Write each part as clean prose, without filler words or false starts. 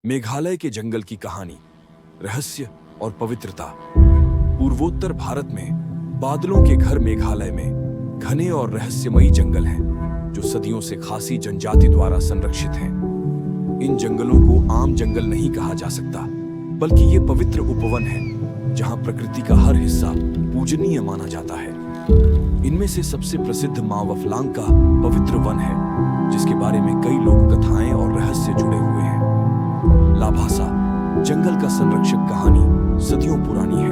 मेघालय के जंगल की कहानी, रहस्य और पवित्रता। पूर्वोत्तर भारत में बादलों के घर मेघालय में घने और रहस्यमयी जंगल हैं, जो सदियों से खासी जनजाति द्वारा संरक्षित हैं। इन जंगलों को आम जंगल नहीं कहा जा सकता, बल्कि ये पवित्र उपवन है, जहां प्रकृति का हर हिस्सा पूजनीय माना जाता है। इनमें से सबसे प्रसिद्ध माँ वफलांग का पवित्र वन है, जिसके बारे में कई लोक कथाएं और रहस्य जुड़े हुए हैं। लाभासा जंगल का संरक्षक कहानी सदियों पुरानी है।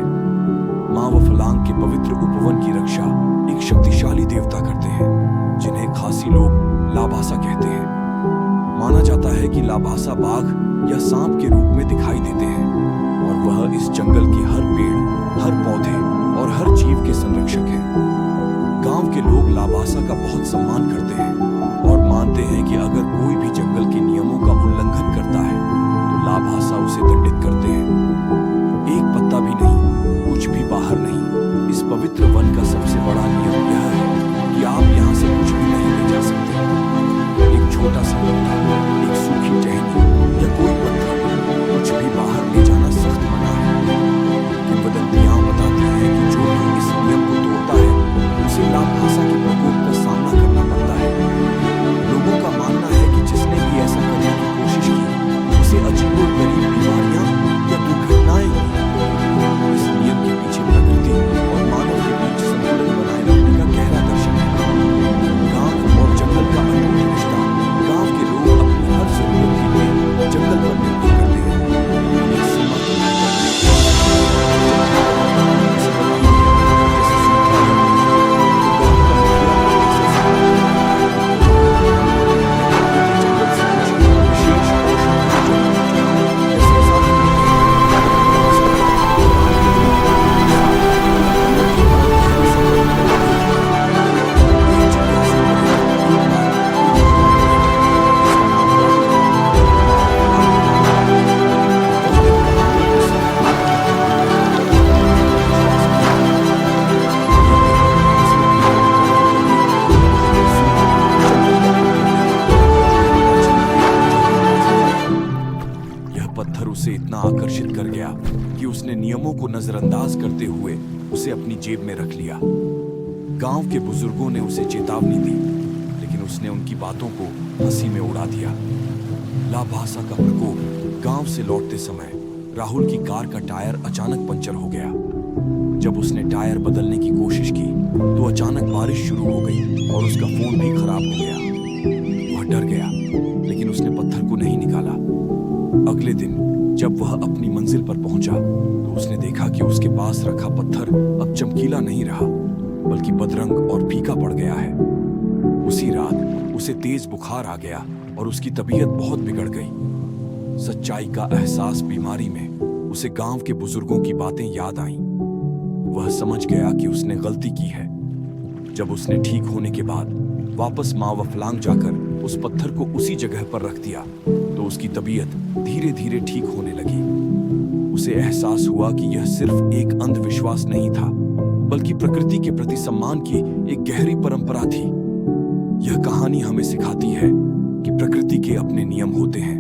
माँ वफलांग के पवित्र उपवन की रक्षा एक शक्तिशाली देवता करते हैं, जिन्हें खासी लोग लाभासा कहते हैं। माना जाता है कि लाभासा बाघ या सांप के रूप में दिखाई देते हैं, और वह इस जंगल के हर पेड़, हर पौधे और हर जीव के संरक्षक हैं। गांव के लोग लाभासा का बहुत सम्मान करते हैं और मानते हैं कि अगर कोई भी जंगल के नियमों का उल्लंघन करता है, तो लाभासा उसे दंडित करते हैं। एक पत्ता भी नहीं, कुछ भी बाहर नहीं। इस पवित्र वन का सबसे बड़ा नियम यह है कि आप यहाँ से कुछ भी नहीं ले जा सकते। एक छोटा सा पत्ता, एक सूखी टहनी या कोई पत्थर, कुछ भी बाहर ले जाना सख्त मना है। किंवदंतियां बताती हैं कि जो भी इस नियम को तोड़ता है, उसे लाभासा के प्रकोप का सामना करना पड़ता है। लोगों का मानना है कि जिसने भी ऐसा करने की कोशिश की, उसे अजीबोगरीब बीमारियां या दुर्घटनाएं हुई। इस नियम के पीछे प्रकृति और मानव के बीच संतुलन बनाए रखने का गहरा दर्शन है। गांव और जंगल का अटूट रिश्ता। गांव के लोग अपनी हर जरूरत के लिए जंगल पर निर्भर करते हैं। एक सीमा के पत्थर उसे इतना आकर्षित कर गया कि उसने नियमों को नजरअंदाज करते हुए उसे अपनी जेब में रख लिया। गांव के बुजुर्गों ने उसे चेतावनी दी, लेकिन उसने उनकी बातों को हंसी में उड़ा दिया। लाभासा का प्रकोप। गांव से लौटते समय राहुल की कार का टायर अचानक पंचर हो गया। जब उसने टायर बदलने की कोशिश की, तो अचानक बारिश शुरू हो गई और उसका फोन भी खराब हो गया। वह डर गया, लेकिन उसने पत्थर को नहीं निकाला। अगले दिन जब वह अपनी मंजिल पर पहुंचा, तो उसने देखा कि उसके पास रखा पत्थर अब चमकीला नहीं रहा, बल्कि बदरंग और फीका पड़ गया है। उसी रात उसे तेज बुखार आ गया और उसकी तबीयत बहुत बिगड़ गई। सच्चाई का एहसास बीमारी में उसे गांव के बुजुर्गों की बातें याद आईं। वह समझ गया कि उसने गलती की है। जब उसने ठीक होने के बाद वापस माँ वफलांग जाकर उस पत्थर को उसी जगह पर रख दिया, तो उसकी तबीयत धीरे धीरे ठीक होने लगी। उसे एहसास हुआ कि यह सिर्फ एक अंधविश्वास नहीं था, बल्कि प्रकृति के प्रति सम्मान की एक गहरी परंपरा थी। यह कहानी हमें सिखाती है कि प्रकृति के अपने नियम होते हैं,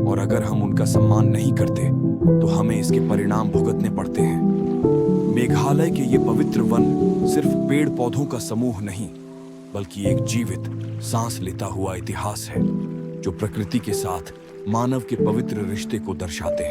और अगर हम उनका सम्मान नहीं करते, तो हमें इसके परिणाम भुगतने पड़ते हैं। मेघालय के ये पवित्र वन सिर्फ पेड़ पौधों का समूह नहीं, बल्कि एक जीवित, सांस लेता हुआ इतिहास है, जो प्रकृति के साथ मानव के पवित्र रिश्ते को दर्शाते हैं।